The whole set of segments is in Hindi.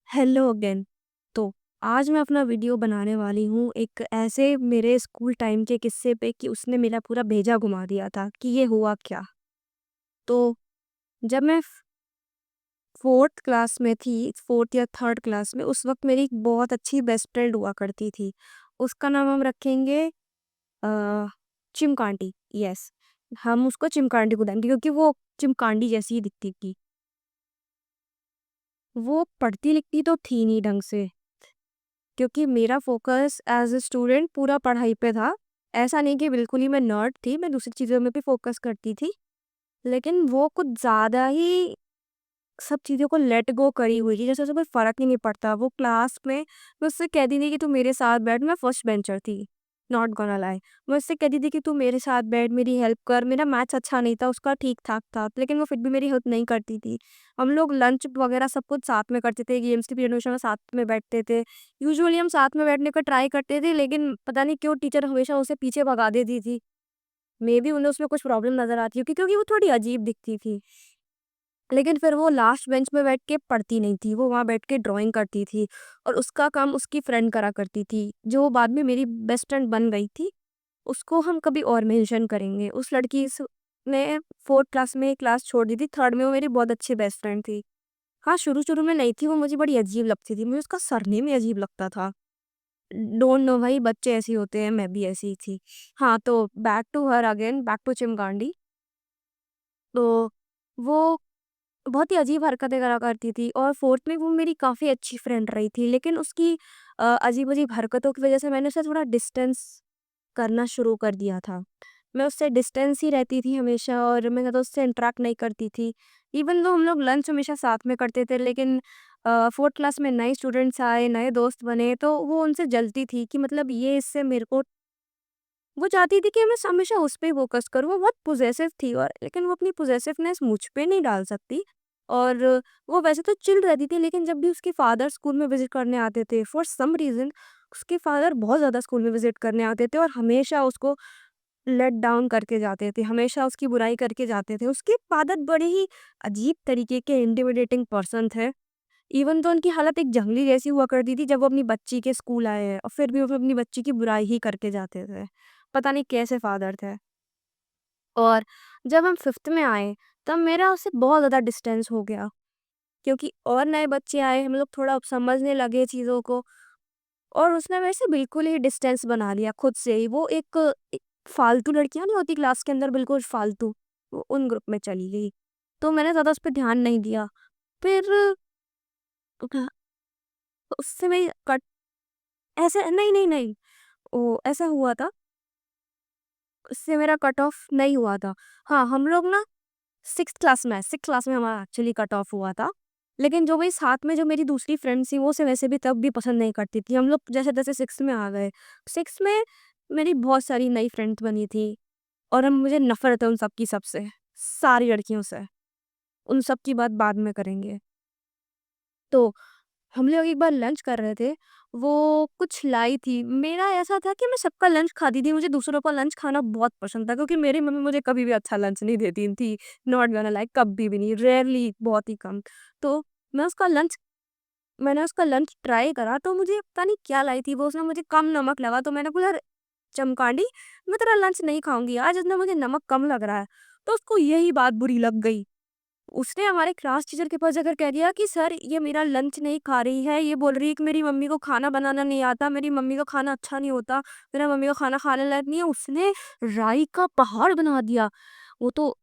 Hello again. तो आज मैं अपना वीडियो बनाने वाली हूँ एक ऐसे मेरे स्कूल टाइम के किस्से पे कि उसने मेरा पूरा भेजा घुमा दिया था कि ये हुआ क्या। तो जब मैं फोर्थ क्लास में थी, फोर्थ या थर्ड क्लास में, उस वक्त मेरी एक बहुत अच्छी बेस्ट फ्रेंड हुआ करती थी। उसका नाम हम रखेंगे चिमकांडी। यस, हम उसको चिमकांडी बुलाएंगे क्योंकि वो चिमकांडी जैसी ही दिखती थी। वो पढ़ती लिखती तो थी नहीं ढंग से, क्योंकि मेरा फ़ोकस एज़ अ स्टूडेंट पूरा पढ़ाई पे था। ऐसा नहीं कि बिल्कुल ही मैं नर्ड थी, मैं दूसरी चीज़ों में भी फ़ोकस करती थी। लेकिन वो कुछ ज़्यादा ही सब चीज़ों को लेट गो करी हुई थी, जैसे उसे कोई फ़र्क ही नहीं पड़ता। वो क्लास में मैं उससे कहती थी कि तू मेरे साथ बैठ, मैं फर्स्ट बेंचर थी, नॉट गोना लाई। मैं उससे कहती थी कि तू मेरे साथ बैठ, मेरी हेल्प कर। मेरा मैथ्स अच्छा नहीं था, उसका ठीक-ठाक था, लेकिन वो फिर भी मेरी हेल्प नहीं करती थी। हम लोग लंच वगैरह सब कुछ साथ में करते थे, गेम्स के पीरियड में हमेशा साथ में बैठते थे। यूजुअली हम साथ में बैठने का ट्राई करते थे, लेकिन पता नहीं क्यों टीचर हमेशा उसे पीछे भगा देती थी। मेबी उन्हें उसमें कुछ प्रॉब्लम नज़र आती होगी क्योंकि वो थोड़ी अजीब दिखती थी। लेकिन फिर वो लास्ट बेंच में बैठ के पढ़ती नहीं थी, वो वहाँ बैठ के ड्राइंग करती थी और उसका काम उसकी फ्रेंड करा करती थी, जो बाद में मेरी बेस्ट फ्रेंड बन गई थी। उसको हम कभी और मेंशन करेंगे। उस लड़की ने 4th क्लास में क्लास छोड़ दी थी, 3rd में वो मेरी बहुत अच्छी बेस्ट फ्रेंड थी। हाँ, शुरू-शुरू में नहीं थी, वो मुझे बड़ी अजीब लगती थी, मुझे उसका सरनेम ही अजीब लगता था। डोंट नो भाई, बच्चे ऐसे ही होते हैं, मैं भी ऐसी ही थी। हाँ, तो back to her again, back to Chimgandi. तो वो बहुत ही अजीब हरकतें करा करती थी और 4th में वो मेरी काफ़ी अच्छी फ्रेंड रही थी, लेकिन उसकी अजीब-अजीब हरकतों की वजह से मैंने उसे थोड़ा डिस्टेंस करना शुरू कर दिया था। मैं उससे डिस्टेंस ही रहती थी हमेशा और मैं ज़्यादा उससे इंटरैक्ट नहीं करती थी। इवन दो हम लोग लंच हमेशा साथ में करते थे, लेकिन 4th क्लास में नए स्टूडेंट्स आए, नए दोस्त बने, तो वो उनसे जलती थी कि मतलब ये इससे मेरे को, वो चाहती थी कि मैं हमेशा उस पे ही फ़ोकस करूँ। वो बहुत पॉसेसिव थी और लेकिन वो अपनी पॉसेसिवनेस मुझ पे नहीं डाल सकती। और वो वैसे तो चिल रहती थी, लेकिन जब भी उसके फादर स्कूल में विज़िट करने आते थे, फॉर सम रीज़न उसके फादर बहुत ज़्यादा स्कूल में विज़िट करने आते थे और हमेशा उसको लेट डाउन करके जाते थे, हमेशा उसकी बुराई करके जाते थे। उसके फादर बड़े ही अजीब तरीके के इंटिमिडेटिंग पर्सन थे। इवन तो उनकी हालत एक जंगली जैसी हुआ करती थी जब वो अपनी बच्ची के स्कूल आए हैं और फिर भी वो अपनी बच्ची की बुराई ही करके जाते थे। पता नहीं कैसे फादर थे। और जब हम 5th में आए, तब मेरा उससे बहुत ज़्यादा डिस्टेंस हो गया, क्योंकि और नए बच्चे आए, हम लोग थोड़ा अब समझने लगे चीज़ों को और उसने मेरे से बिल्कुल ही डिस्टेंस बना लिया खुद से ही। वो एक फालतू लड़कियाँ नहीं होती क्लास के अंदर, बिल्कुल फालतू, वो उन ग्रुप में चली गई। तो मैंने ज़्यादा उस पे ध्यान नहीं दिया। फिर अ, उससे मैं कट ऐसे नहीं, नहीं, नहीं, वो ऐसा हुआ था, उससे मेरा कट ऑफ नहीं हुआ था। हाँ, हम लोग ना 6th क्लास में हमारा एक्चुअली कट ऑफ हुआ था। लेकिन जो मेरी साथ में जो मेरी दूसरी फ्रेंड्स थी, वो उसे वैसे भी तब भी पसंद नहीं करती थी। हम लोग जैसे-तैसे 6th में आ गए। 6th में मेरी बहुत सारी नई फ्रेंड्स बनी थी और अब मुझे नफ़रत है उन सब की सबसे, सारी लड़कियों से। उन सब की बात बाद में करेंगे। तो हम लोग एक बार लंच कर रहे थे, वो कुछ लाई थी। मेरा ऐसा था कि मैं सबका लंच खाती थी, मुझे दूसरों का लंच खाना बहुत पसंद था क्योंकि मेरी मम्मी मुझे कभी भी अच्छा लंच नहीं देती थी, नॉट गोना लाई, कभी भी नहीं, रेयरली, बहुत ही कम। तो मैं उसका लंच मैंने उसका लंच ट्राई करा तो मुझे पता नहीं क्या लाई थी वो, उसने मुझे कम नमक लगा तो मैंने बोला, चमकांडी, मैं तेरा लंच नहीं खाऊँगी आज, इसमें मुझे नमक कम लग रहा है। तो उसको यही बात बुरी लग गई। उसने हमारे क्लास टीचर के पास जाकर कह दिया कि सर ये मेरा लंच नहीं खा रही है, ये बोल रही है कि मेरी मम्मी को खाना बनाना नहीं आता, मेरी मम्मी का खाना अच्छा नहीं होता, मेरा मम्मी का खाना खाने लायक नहीं है। उसने राई का पहाड़ बना दिया। वो तो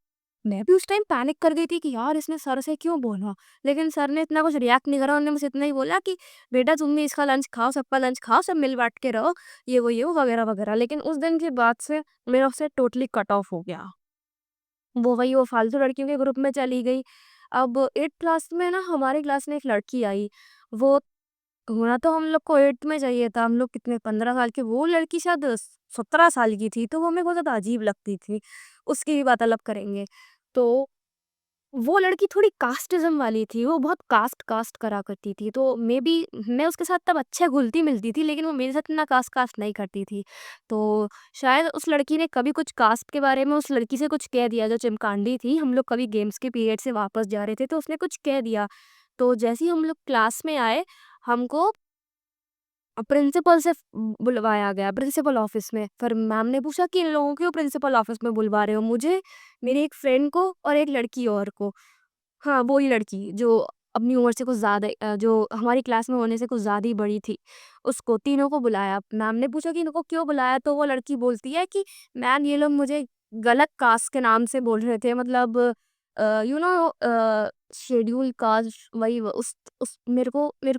मैं भी उस टाइम पैनिक कर गई थी कि यार इसने सर से क्यों बोला? लेकिन सर ने इतना कुछ रिएक्ट नहीं करा, उन्होंने बस इतना ही बोला कि बेटा तुम भी इसका लंच खाओ, सबका लंच खाओ, सब मिल बाँट के रहो, ये वो वगैरह-वगैरह। लेकिन उस दिन के बाद से मेरा उससे टोटली कट ऑफ हो गया। वो फालतू लड़कियों के ग्रुप में चली गई। अब 8th क्लास में ना हमारी क्लास में एक लड़की आई, वो होना तो हम लोग को 8th में चाहिए था, हम लोग कितने 15 साल के, वो लड़की शायद 17 साल की थी, तो वो हमें बहुत ज़्यादा अजीब लगती थी। उसकी भी बात अलग करेंगे। तो वो लड़की थोड़ी कास्टिज़्म वाली थी, वो बहुत कास्ट करा करती थी, तो मेबी मैं उसके साथ तब अच्छे घुलती-मिलती थी, लेकिन वो मेरे साथ इतना कास्ट नहीं करती थी। तो शायद उस लड़की ने कभी कुछ कास्ट के बारे में उस लड़की से कुछ कह दिया जो चिमकांडी थी, हम लोग कभी गेम्स के पीरियड से वापस जा रहे थे, तो उसने कुछ कह दिया। तो जैसे ही हम लोग क्लास में आए, हमको प्रिंसिपल से बुलवाया गया, प्रिंसिपल ऑफिस में। फिर मैम ने पूछा कि इन लोगों को क्यों प्रिंसिपल ऑफिस में बुलवा रहे हो? मुझे, मेरी एक फ्रेंड को और एक लड़की और को। हाँ, वो ही लड़की जो अपनी उम्र से कुछ ज़्यादा जो हमारी क्लास में होने से कुछ ज़्यादा ही बड़ी थी, उसको तीनों को बुलाया। मैम ने पूछा कि इनको क्यों बुलाया? तो वो लड़की बोलती है कि मैम ये लोग मुझे गलत कास्ट के नाम से बोल रहे थे, मतलब यू नो शेड्यूल कास्ट, वही उस मेरे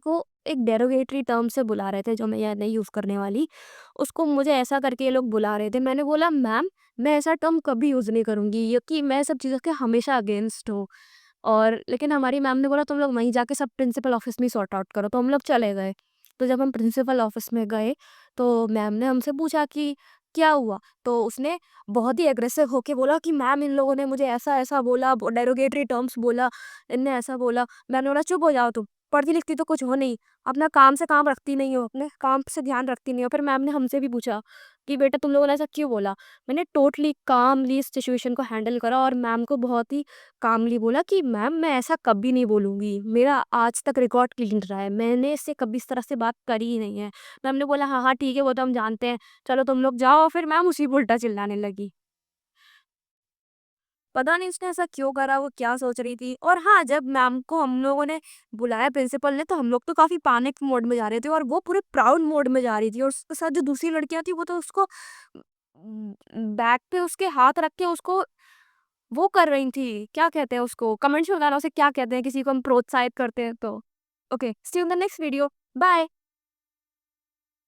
को एक डेरोगेटरी टर्म से बुला रहे थे जो मैं यहाँ नहीं यूज़ करने वाली। उसको मुझे ऐसा करके ये लोग बुला रहे थे। मैंने बोला मैम, मैं ऐसा टर्म कभी यूज़ नहीं करूँगी, ये कि मैं सब चीज़ों के हमेशा अगेंस्ट हूँ। और लेकिन हमारी मैम ने बोला तुम लोग वहीं जाके सब प्रिंसिपल ऑफिस में ही सॉर्ट आउट करो, तो हम लोग चले गए। तो जब हम प्रिंसिपल ऑफिस में गए, तो मैम ने हमसे पूछा कि क्या हुआ? तो उसने बहुत ही एग्रेसिव होके बोला कि मैम इन लोगों ने मुझे ऐसा-ऐसा बोला, डेरोगेटरी टर्म्स बोला, इनने ऐसा बोला। मैंने बोला चुप हो जाओ तुम, पढ़ती-लिखती तो कुछ हो नहीं, अपना काम से काम रखती नहीं हो, अपने काम से ध्यान रखती नहीं हो। फिर मैम ने हमसे भी पूछा कि बेटा तुम लोगों ने ऐसा क्यों बोला? मैंने टोटली कामली इस सिचुएशन को हैंडल करा और मैम को बहुत ही कामली बोला कि मैम मैं ऐसा कभी नहीं बोलूँगी, मेरा आज तक रिकॉर्ड क्लीन रहा है, मैंने इससे कभी इस तरह से बात करी ही नहीं है। मैम ने बोला हाँ, हाँ ठीक है वो तो हम जानते हैं, चलो तुम लोग जाओ। फिर मैम उसी पे उल्टा चिल्लाने लगी। पता नहीं उसने ऐसा क्यों करा, वो क्या सोच रही थी। और हाँ, जब मैम को हम लोगों ने बुलाया प्रिंसिपल ने, तो हम लोग तो काफ़ी पैनिक मोड में जा रहे थे और वो पूरे प्राउड मोड में जा रही थी और उसके साथ जो दूसरी लड़कियाँ थी वो तो उसको बैक पे उसके हाथ रख के उसको वो कर रही थी, क्या कहते हैं उसको? कमेंट्स वगैरह उसे क्या कहते हैं किसी को हम प्रोत्साहित करते हैं तो? Okay, see you in the next video, bye.